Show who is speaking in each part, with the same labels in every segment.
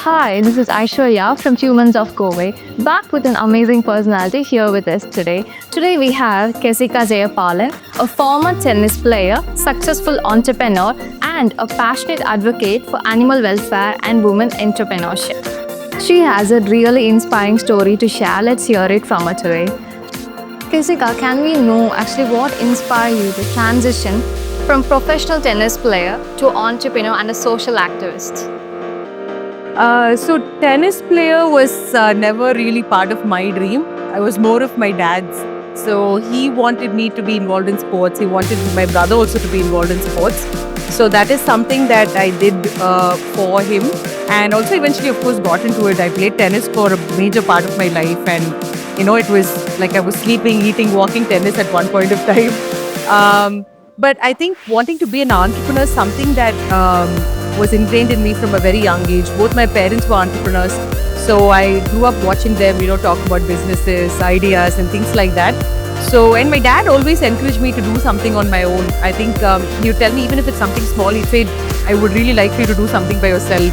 Speaker 1: Hi, this is Aishwarya from Humans of Kovai, back with an amazing personality here with us today. Today we have Kesika Jayapalan, a former tennis player, successful entrepreneur, and a passionate advocate for animal welfare and women entrepreneurship. She has a really inspiring story to share. Let's hear it from her today. Kesika, can we know actually what inspired you to transition from professional tennis player to entrepreneur and a social activist?
Speaker 2: So tennis player was never really part of my dream. I was more of my dad's. So he wanted me to be involved in sports. He wanted my brother also to be involved in sports. So that is something that I did for him. And also eventually, of course, got into it. I played tennis for a major part of my life. And, it was like I was sleeping, eating, walking tennis at one point of time. But I think wanting to be an entrepreneur is something that was ingrained in me from a very young age. Both my parents were entrepreneurs, so I grew up watching them, talk about businesses, ideas, and things like that. So, and my dad always encouraged me to do something on my own. I think he would tell me, even if it's something small, he'd say, I would really like for you to do something by yourself.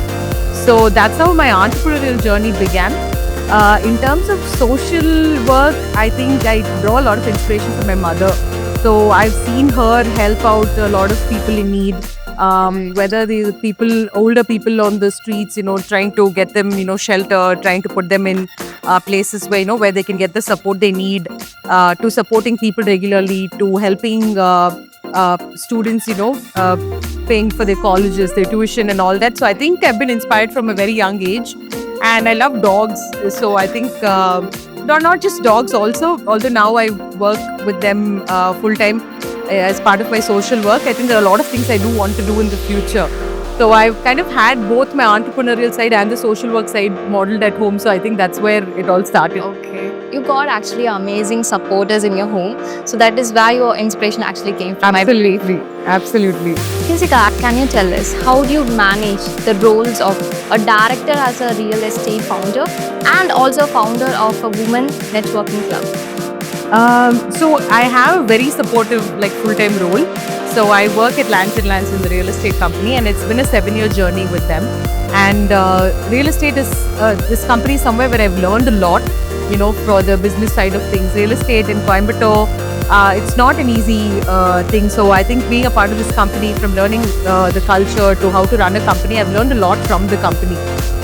Speaker 2: So that's how my entrepreneurial journey began. In terms of social work, I think I draw a lot of inspiration from my mother. So I've seen her help out a lot of people in need. Whether the people, older people on the streets, trying to get them, shelter, trying to put them in places where, where they can get the support they need, to supporting people regularly, to helping students, paying for their colleges, their tuition and all that. So I think I've been inspired from a very young age, and I love dogs. So I think not just dogs also, although now I work with them full time as part of my social work. I think there are a lot of things I do want to do in the future. So I've kind of had both my entrepreneurial side and the social work side modeled at home. So I think that's where it all started.
Speaker 1: Okay. You got actually amazing supporters in your home. So that is where your inspiration actually came from.
Speaker 2: Absolutely. Absolutely.
Speaker 1: Jessica, can you tell us how do you manage the roles of a director as a real estate founder and also founder of a women networking club?
Speaker 2: So I have a very supportive, full-time role. So I work at Lands and Lands in the real estate company, and it's been a 7-year journey with them. And real estate is this company is somewhere where I've learned a lot, for the business side of things. Real estate in Coimbatore, it's not an easy thing. So I think being a part of this company, from learning the culture to how to run a company, I've learned a lot from the company,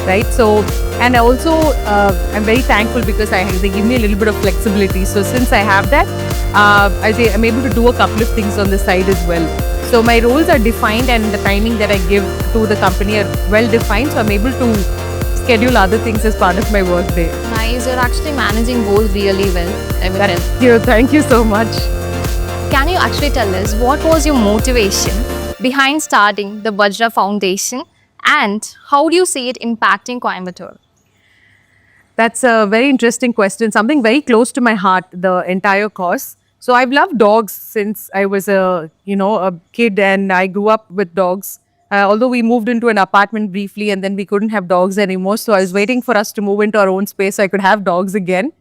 Speaker 2: right? So, and I also, I'm very thankful because they give me a little bit of flexibility. So since I have that, I'm able to do a couple of things on the side as well. So my roles are defined, and the timing that I give to the company are well defined. So I'm able to schedule other things as part of my work day.
Speaker 1: Nice, you're actually managing both really well.
Speaker 2: Thank you so much.
Speaker 1: Can you actually tell us what was your motivation behind starting the Vajra Foundation and how do you see it impacting Coimbatore?
Speaker 2: That's a very interesting question. Something very close to my heart, the entire cause. So I've loved dogs since I was a kid, and I grew up with dogs. Although we moved into an apartment briefly, and then we couldn't have dogs anymore. So I was waiting for us to move into our own space so I could have dogs again.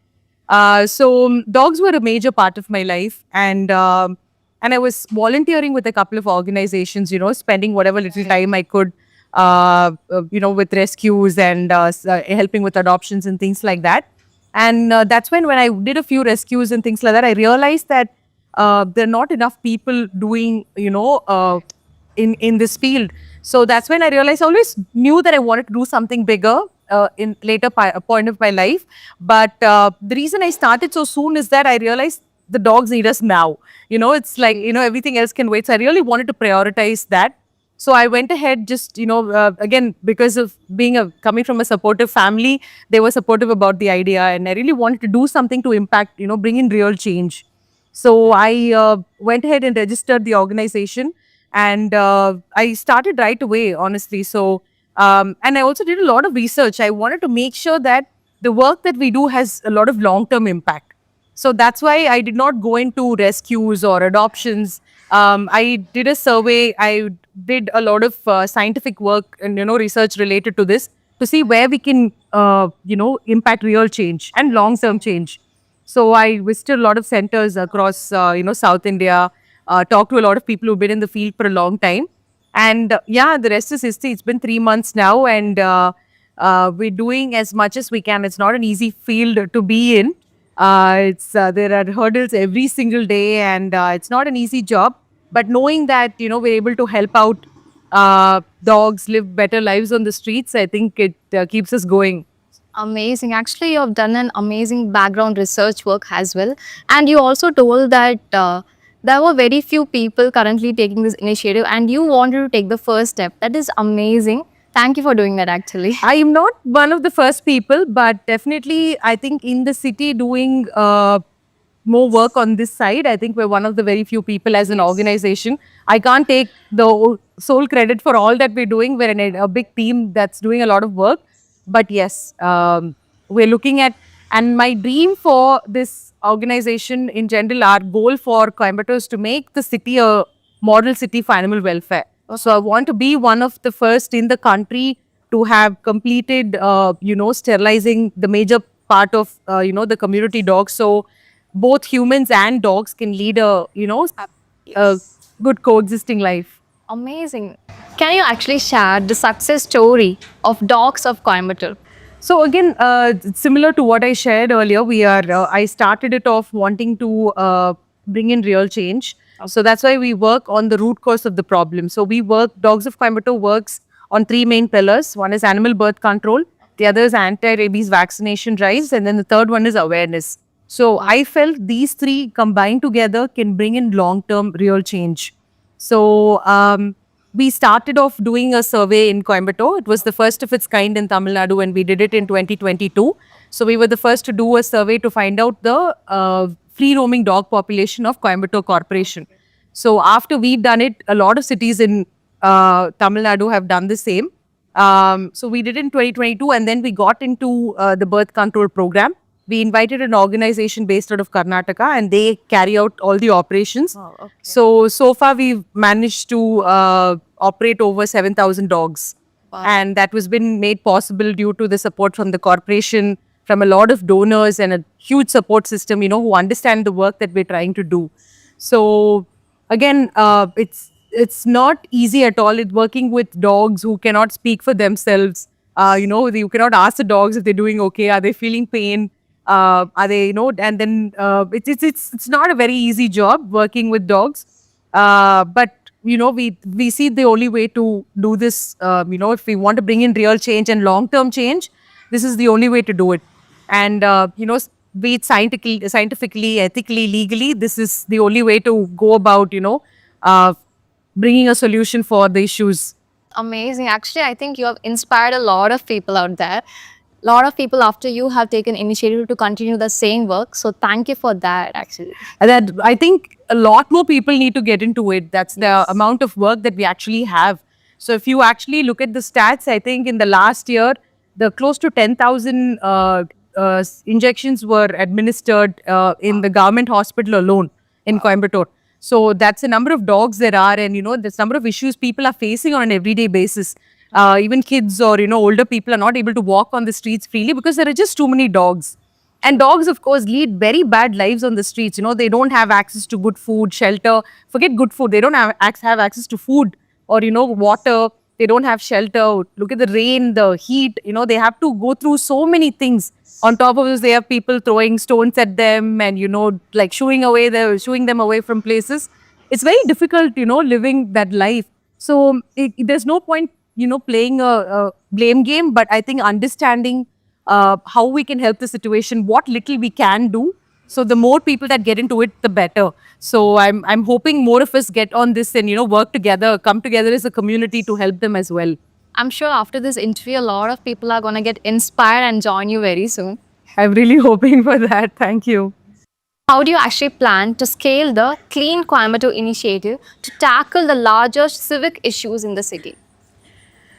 Speaker 2: So dogs were a major part of my life, and I was volunteering with a couple of organizations, spending whatever little time I could, with rescues and helping with adoptions and things like that. And that's when I did a few rescues and things like that, I realized that there are not enough people doing, in this field. So that's when I realized, I always knew that I wanted to do something bigger in later point of my life. But the reason I started so soon is that I realized the dogs need us now. It's like, everything else can wait. So I really wanted to prioritize that. So I went ahead, just, again, because of coming from a supportive family, they were supportive about the idea. And I really wanted to do something to impact, bring in real change. So I went ahead and registered the organization, and I started right away, honestly. So, and I also did a lot of research. I wanted to make sure that the work that we do has a lot of long-term impact. So that's why I did not go into rescues or adoptions. I did a survey. I did a lot of scientific work and research related to this, to see where we can impact real change and long-term change. So I visited a lot of centers across South India, talked to a lot of people who've been in the field for a long time, and yeah, the rest is history. It's been 3 months now, and We're doing as much as we can. It's not an easy field to be in. It's There are hurdles every single day, and it's not an easy job. But knowing that we're able to help out dogs live better lives on the streets, I think it keeps us going.
Speaker 1: Amazing. Actually, you have done an amazing background research work as well. And you also told that there were very few people currently taking this initiative, and you wanted to take the first step. That is amazing. Thank you for doing that, actually.
Speaker 2: I am not one of the first people, but definitely I think in the city doing more work on this side, I think we're one of the very few people as an organization. I can't take the sole credit for all that we're doing. We're in a big team that's doing a lot of work. But yes, we're looking at, and my dream for this organization in general, our goal for Coimbatore is to make the city a model city for animal welfare. So I want to be one of the first in the country to have completed, sterilizing the major part of, the community dogs. So both humans and dogs can lead a good coexisting life.
Speaker 1: Amazing. Can you actually share the success story of Dogs of Coimbatore?
Speaker 2: So again, similar to what I shared earlier, I started it off wanting to bring in real change. So that's why we work on the root cause of the problem. So Dogs of Coimbatore works on three main pillars. One is animal birth control, the other is anti-rabies vaccination drives, and then the third one is awareness. So I felt these three combined together can bring in long-term real change. So we started off doing a survey in Coimbatore. It was the first of its kind in Tamil Nadu, and we did it in 2022. So we were the first to do a survey to find out the free roaming dog population of Coimbatore Corporation. So after we've done it, a lot of cities in Tamil Nadu have done the same. So we did it in 2022, and then we got into the birth control program. We invited an organization based out of Karnataka, and they carry out all the operations.
Speaker 1: Oh, okay.
Speaker 2: So far we've managed to operate over 7,000 dogs.
Speaker 1: Wow.
Speaker 2: And that was been made possible due to the support from the corporation, from a lot of donors, and a huge support system, who understand the work that we're trying to do. So again, it's not easy at all. It's working with dogs who cannot speak for themselves. You cannot ask the dogs if they're doing okay. Are they feeling pain? Are they, and then it's not a very easy job working with dogs. But we see the only way to do this. If we want to bring in real change and long-term change, this is the only way to do it. And be it scientifically, ethically, legally, this is the only way to go about bringing a solution for the issues.
Speaker 1: Amazing. Actually, I think you have inspired a lot of people out there. A lot of people after you have taken initiative to continue the same work. So thank you for that, actually.
Speaker 2: And that I think a lot more people need to get into it. That's the amount of work that we actually have. So if you actually look at the stats, I think in the last year, the close to 10,000 injections were administered in the government hospital alone in Coimbatore. So that's the number of dogs there are, and this number of issues people are facing on an everyday basis. Even kids or older people are not able to walk on the streets freely because there are just too many dogs. And dogs, of course, lead very bad lives on the streets. They don't have access to good food, shelter. Forget good food. They don't have access to food or, water. They don't have shelter. Look at the rain, the heat. They have to go through so many things. On top of this, they have people throwing stones at them and, like shooing them away from places. It's very difficult, living that life. So there's no point, playing a blame game, but I think understanding how we can help the situation, what little we can do. So the more people that get into it, the better. So I'm hoping more of us get on this and work together, come together as a community to help them as well.
Speaker 1: I'm sure after this interview, a lot of people are going to get inspired and join you very soon.
Speaker 2: I'm really hoping for that. Thank you.
Speaker 1: How do you actually plan to scale the Clean Coimbatore initiative to tackle the larger civic issues in the city?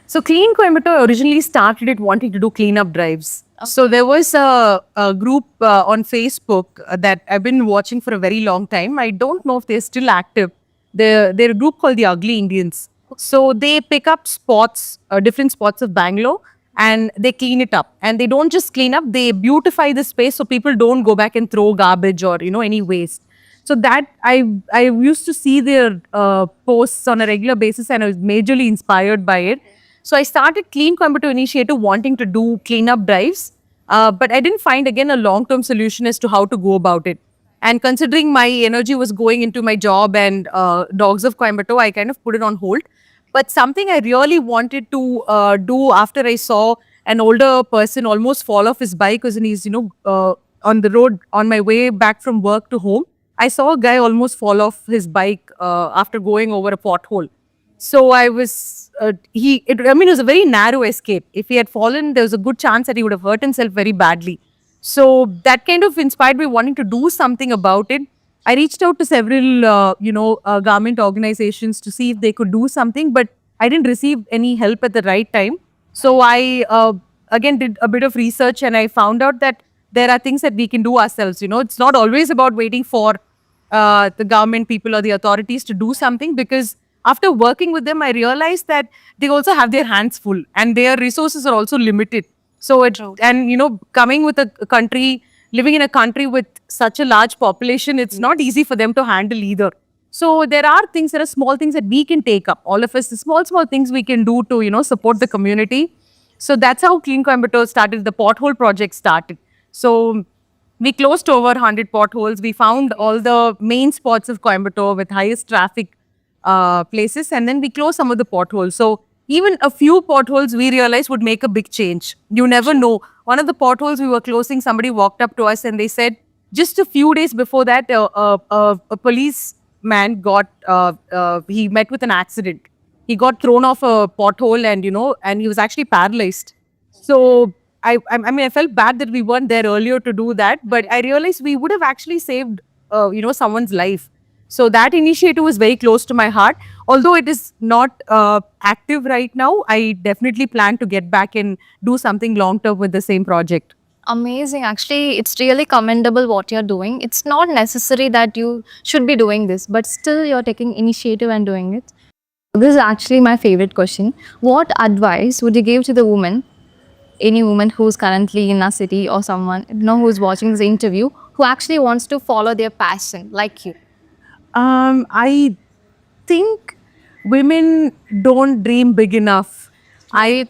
Speaker 2: So Clean Coimbatore originally started it wanting to do cleanup drives. So there was a group on Facebook that I've been watching for a very long time. I don't know if they're still active. They're a group called the Ugly Indians. So they pick up spots, different spots of Bangalore, and they clean it up. And they don't just clean up, they beautify the space so people don't go back and throw garbage or, any waste. So that I used to see their posts on a regular basis, and I was majorly inspired by it. So I started Clean Coimbatore initiative wanting to do cleanup drives, but I didn't find again a long-term solution as to how to go about it. And considering my energy was going into my job and Dogs of Coimbatore, I kind of put it on hold. But something I really wanted to do after I saw an older person almost fall off his bike because he's, on the road on my way back from work to home. I saw a guy almost fall off his bike after going over a pothole. So I was, it was a very narrow escape. If he had fallen, there was a good chance that he would have hurt himself very badly. So that kind of inspired me wanting to do something about it. I reached out to several, government organizations to see if they could do something, but I didn't receive any help at the right time. So I again did a bit of research and I found out that there are things that we can do ourselves. It's not always about waiting for the government people or the authorities to do something, because after working with them, I realized that they also have their hands full and their resources are also limited. So coming with a country, living in a country with such a large population, it's not easy for them to handle either. So there are small things that we can take up. All of us, the small things we can do to, support the community. So that's how Clean Coimbatore started. The pothole project started. So we closed over 100 potholes. We found all the main spots of Coimbatore with highest traffic places, and then we closed some of the potholes. So even a few potholes we realized would make a big change. You never know. One of the potholes we were closing, somebody walked up to us and they said, just a few days before that, a policeman he met with an accident. He got thrown off a pothole and he was actually paralyzed. So I felt bad that we weren't there earlier to do that, but I realized we would have actually saved, someone's life. So that initiative was very close to my heart. Although it is not active right now, I definitely plan to get back and do something long term with the same project.
Speaker 1: Amazing. Actually, it's really commendable what you're doing. It's not necessary that you should be doing this, but still you're taking initiative and doing it. This is actually my favorite question. What advice would you give to the woman, any woman who's currently in a city or someone who's watching this interview who actually wants to follow their passion like you?
Speaker 2: I think women don't dream big enough. I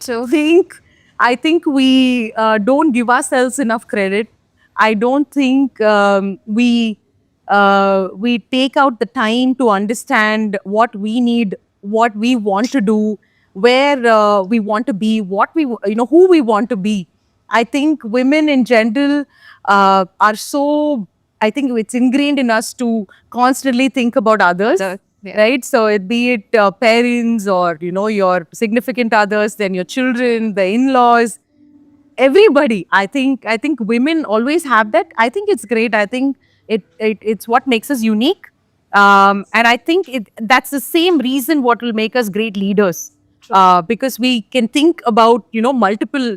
Speaker 2: think we don't give ourselves enough credit. I don't think we take out the time to understand what we need, what we want to do, where we want to be, who we want to be. I think women in general are so. I think it's ingrained in us to constantly think about others, right? So be it parents or your significant others, then your children, the in-laws, everybody. I think women always have that. I think it's great. I think it's what makes us unique, and I think that's the same reason what will make us great leaders, because we can think about multiple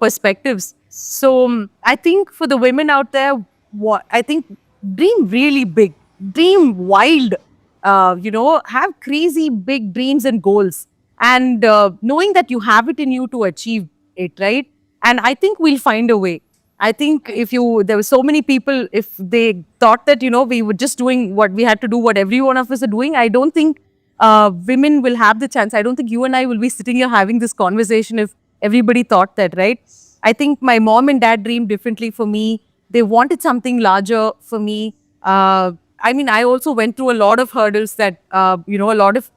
Speaker 2: perspectives. So I think for the women out there, what I think, dream really big, dream wild, have crazy big dreams and goals, and knowing that you have it in you to achieve it, right? And I think we'll find a way. I think there were so many people, if they thought that, we were just doing what we had to do, what every one of us are doing, I don't think women will have the chance. I don't think you and I will be sitting here having this conversation if everybody thought that, right? I think my mom and dad dreamed differently for me. They wanted something larger for me. I also went through a lot of hurdles that, a lot of,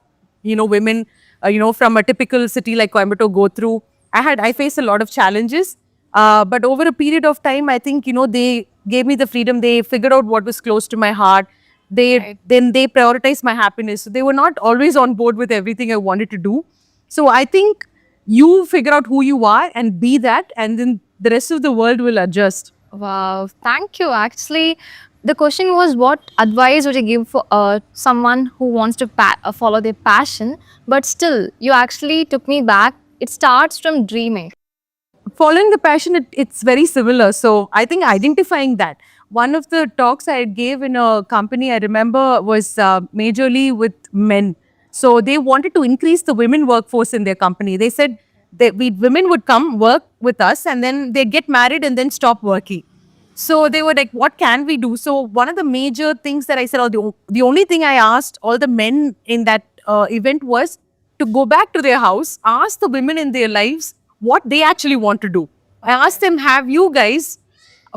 Speaker 2: women, from a typical city like Coimbatore go through. I faced a lot of challenges. But over a period of time, I think, they gave me the freedom. They figured out what was close to my heart. Then they prioritized my happiness. So they were not always on board with everything I wanted to do. So I think you figure out who you are and be that, and then the rest of the world will adjust.
Speaker 1: Wow, thank you. Actually, the question was what advice would you give for someone who wants to follow their passion, but still, you actually took me back. It starts from dreaming.
Speaker 2: Following the passion, it's very similar. So I think identifying that. One of the talks I gave in a company, I remember, was majorly with men. So they wanted to increase the women workforce in their company. They said that women would come work with us and then they'd get married and then stop working. So they were like, what can we do? So one of the major things that I said, or the only thing I asked all the men in that event was, to go back to their house, ask the women in their lives what they actually want to do. I asked them, have you guys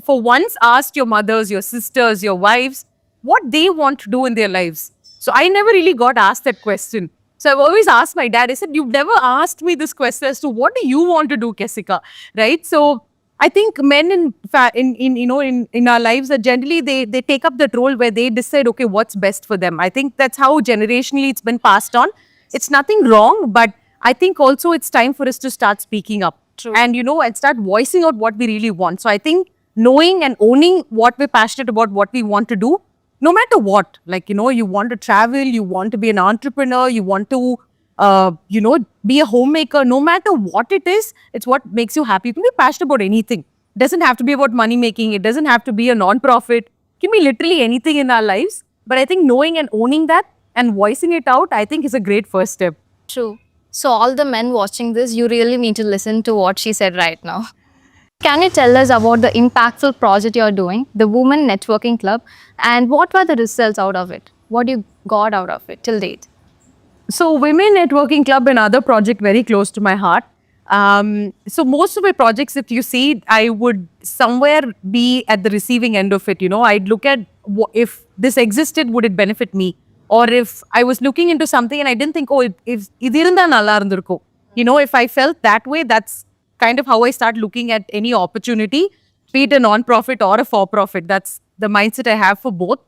Speaker 2: for once asked your mothers, your sisters, your wives, what they want to do in their lives? So I never really got asked that question. So I've always asked my dad, I said, you've never asked me this question as to what do you want to do, Kesika? Right? So I think men in our lives are generally they take up that role where they decide, okay, what's best for them. I think that's how generationally it's been passed on. It's nothing wrong, but I think also it's time for us to start speaking up.
Speaker 1: True.
Speaker 2: And and start voicing out what we really want. So I think knowing and owning what we're passionate about, what we want to do, no matter what, like, you want to travel, you want to be an entrepreneur, you want to, be a homemaker, no matter what it is, it's what makes you happy. You can be passionate about anything. It doesn't have to be about money making. It doesn't have to be a non-profit. It can be literally anything in our lives. But I think knowing and owning that and voicing it out, I think is a great first step.
Speaker 1: True. So, all the men watching this, you really need to listen to what she said right now. Can you tell us about the impactful project you're doing, the Women Networking Club, and what were the results out of it? What you got out of it till date?
Speaker 2: So, Women Networking Club, another project very close to my heart. So, most of my projects, if you see, I would somewhere be at the receiving end of it. I'd look at if this existed, would it benefit me? Or if I was looking into something and I didn't think, oh, if I felt that way, that's kind of how I start looking at any opportunity, be it a non-profit or a for-profit. That's the mindset I have for both.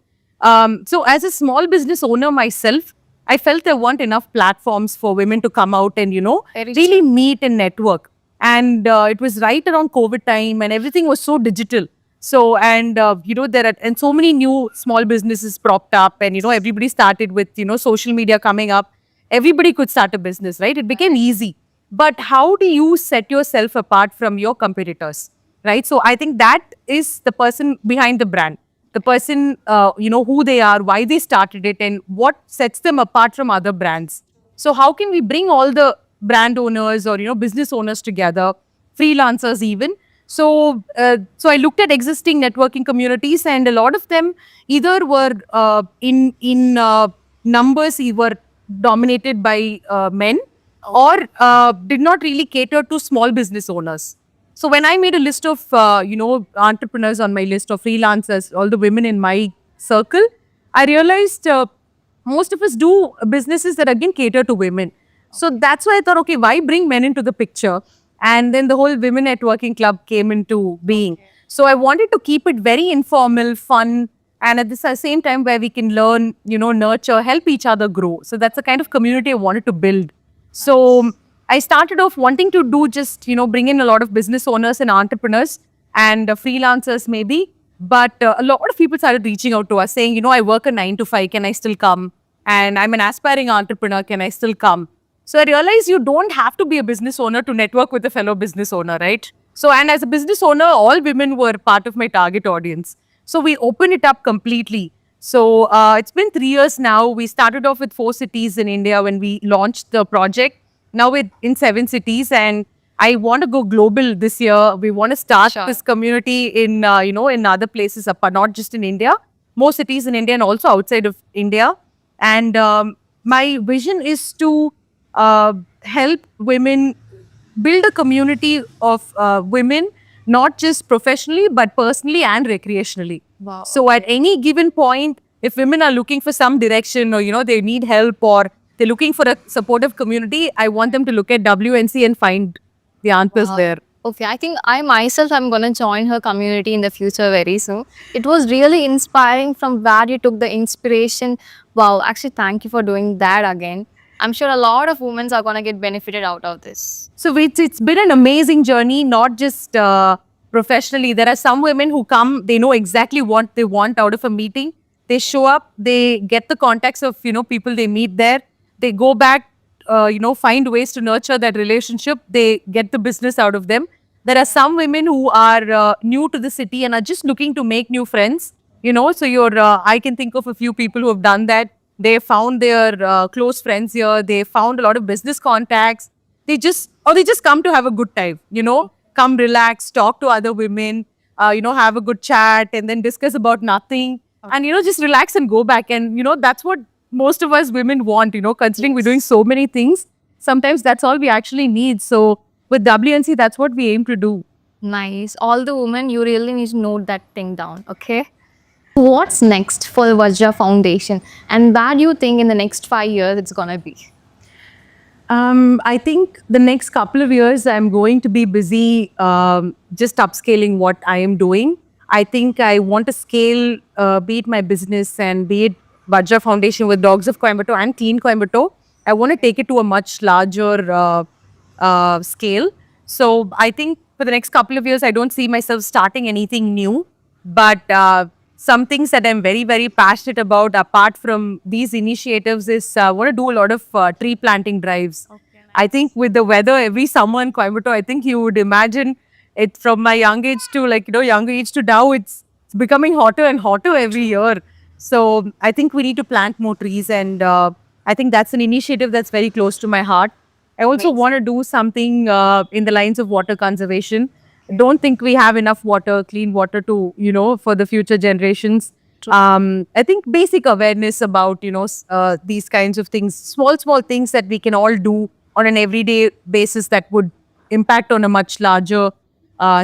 Speaker 2: So as a small business owner myself, I felt there weren't enough platforms for women to come out and,
Speaker 1: Very
Speaker 2: really meet and network. And it was right around COVID time and everything was so digital. So, and, and so many new small businesses propped up and, everybody started with, social media coming up. Everybody could start a business, right? It became easy. But how do you set yourself apart from your competitors, right? So I think that is the person behind the brand, the person, who they are, why they started it, and what sets them apart from other brands. So how can we bring all the brand owners or, business owners together, freelancers even? So I looked at existing networking communities, and a lot of them either were in numbers, were dominated by men, or did not really cater to small business owners. So when I made a list of, entrepreneurs on my list of freelancers, all the women in my circle, I realized most of us do businesses that again cater to women. So that's why I thought, okay, why bring men into the picture? And then the whole Women Networking Club came into being. So I wanted to keep it very informal, fun, and at the same time where we can learn, nurture, help each other grow. So that's the kind of community I wanted to build. So I started off wanting to do just, bring in a lot of business owners and entrepreneurs and freelancers maybe. But a lot of people started reaching out to us saying, I work a 9 to 5, can I still come? And I'm an aspiring entrepreneur, can I still come? So I realized you don't have to be a business owner to network with a fellow business owner, right? So, and as a business owner, all women were part of my target audience. So we opened it up completely. So it's been 3 years now. We started off with 4 cities in India when we launched the project. Now we're in 7 cities, and I want to go global this year. We want to start this community in, in other places, not just in India, more cities in India and also outside of India. And my vision is to help women build a community of women, not just professionally, but personally and recreationally.
Speaker 1: Wow.
Speaker 2: So at any given point, if women are looking for some direction or, they need help or they're looking for a supportive community, I want them to look at WNC and find the answers there.
Speaker 1: Okay, I think I myself am going to join her community in the future very soon. It was really inspiring from where you took the inspiration. Wow, actually, thank you for doing that again. I'm sure a lot of women are going to get benefited out of this.
Speaker 2: So it's been an amazing journey, not just professionally. There are some women who come, they know exactly what they want out of a meeting. They show up, they get the contacts of, people they meet there. They go back, find ways to nurture that relationship. They get the business out of them. There are some women who are new to the city and are just looking to make new friends. So I can think of a few people who have done that. They found their close friends here. They found a lot of business contacts. They just come to have a good time, come relax, talk to other women, have a good chat and then discuss about nothing. Okay. And, just relax and go back. And, that's what most of us women want, considering we're doing so many things. sometimes that's all we actually need. So with WNC, that's what we aim to do.
Speaker 1: Nice. All the women, you really need to note that thing down, okay? What's next for the Vajra Foundation? And where do you think in the next 5 years it's gonna be?
Speaker 2: I think the next couple of years, I'm going to be busy just upscaling what I am doing. I think I want to scale, be it my business and be it Vajra Foundation with Dogs of Coimbatore and Clean Coimbatore. I want to take it to a much larger scale. So I think for the next couple of years, I don't see myself starting anything new. But some things that I'm very, very passionate about, apart from these initiatives, is I want to do a lot of tree planting drives. I think with the weather every summer in Coimbatore, I think you would imagine it from my young age to younger age to now, it's becoming hotter and hotter every year. So I think we need to plant more trees, and I think that's an initiative that's very close to my heart. I also want to do something in the lines of water conservation. Don't think we have enough water, clean water to, for the future generations. I think basic awareness about, these kinds of things, small things that we can all do on an everyday basis that would impact on a much larger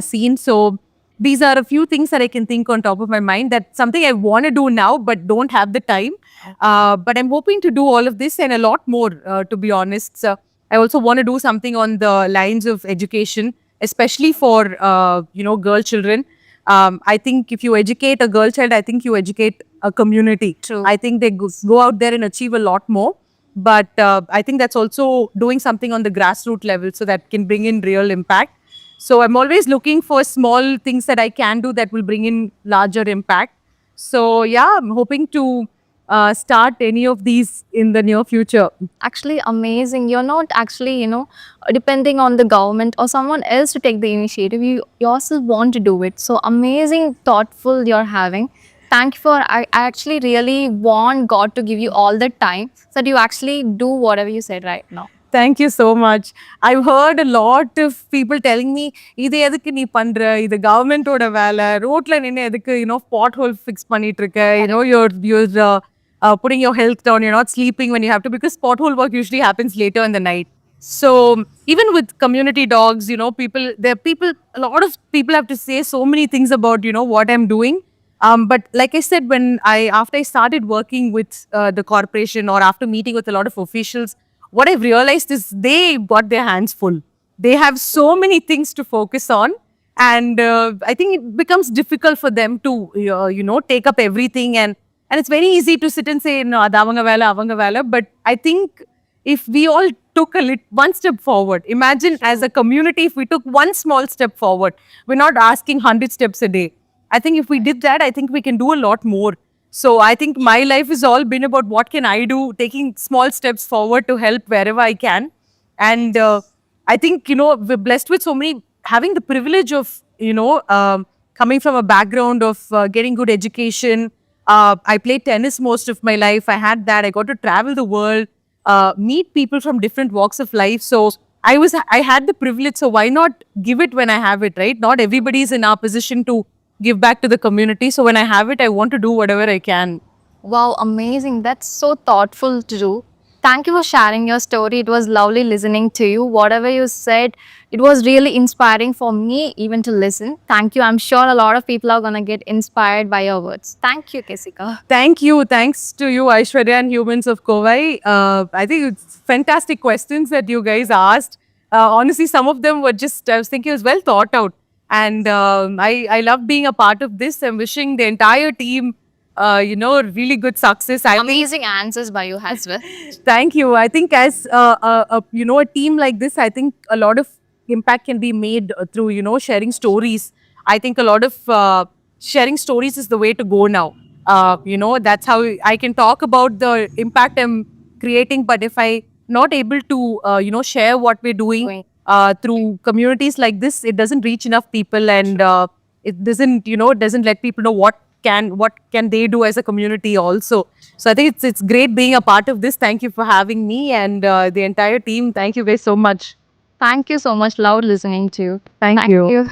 Speaker 2: scene. So these are a few things that I can think on top of my mind. That's something I want to do now, but don't have the time. But I'm hoping to do all of this and a lot more, to be honest. So I also want to do something on the lines of education, especially for, girl children. I think if you educate a girl child, I think you educate a community.
Speaker 1: True.
Speaker 2: I think they go out there and achieve a lot more. But I think that's also doing something on the grassroots level so that can bring in real impact. So I'm always looking for small things that I can do that will bring in larger impact. So yeah, I'm hoping to start any of these in the near future.
Speaker 1: Actually, amazing. You're not actually, depending on the government or someone else to take the initiative. You yourself want to do it. So amazing, thoughtful you're having. Thank you for, I actually really want God to give you all the time so that you actually do whatever you said right now.
Speaker 2: Thank you so much. I've heard a lot of people telling me, இது எதுக்கு நீ பண்ற, இது கவர்மெண்டோட வேலை, ரோட்ல நின்று எதுக்கு, pothole fix பண்ணிட்டு இருக்க, you're putting your health down, you're not sleeping when you have to, because pothole work usually happens later in the night. So even with community dogs, a lot of people have to say so many things about, what I'm doing. But like I said, after I started working with the corporation, or after meeting with a lot of officials, what I've realized is they got their hands full. They have so many things to focus on. And I think it becomes difficult for them to, take up everything. And it's very easy to sit and say, no, adu avanga vela. But I think if we all took one step forward, imagine as a community, if we took one small step forward, we're not asking 100 steps a day. I think if we did that, I think we can do a lot more. So I think my life has all been about what can I do, taking small steps forward to help wherever I can. And I think, we're blessed with so many, having the privilege of, coming from a background of getting good education. I played tennis most of my life. I had that. I got to travel the world, meet people from different walks of life. So I had the privilege. So why not give it when I have it, right? Not everybody is in our position to give back to the community. So when I have it, I want to do whatever I can.
Speaker 1: Wow, amazing. That's so thoughtful to do. Thank you for sharing your story. It was lovely listening to you. Whatever you said, it was really inspiring for me even to listen. Thank you. I'm sure a lot of people are going to get inspired by your words. Thank you, Kesika.
Speaker 2: Thank you. Thanks to you, Aishwarya and Humans of Kovai. I think it's fantastic questions that you guys asked. Honestly, some of them were just, I was thinking it was well thought out. And I love being a part of this. I'm wishing the entire team, really good success.
Speaker 1: Amazing answers by you as well.
Speaker 2: Thank you. I think as a team like this, I think a lot of impact can be made through, sharing stories. I think a lot of sharing stories is the way to go now. That's how I can talk about the impact I'm creating. But if I not able to, share what we're doing through communities like this, it doesn't reach enough people, and it doesn't let people know what can they do as a community also. So I think it's great being a part of this. Thank you for having me, and the entire team. Thank you guys so much.
Speaker 1: Thank you so much. Loved listening to you.
Speaker 2: Thank you.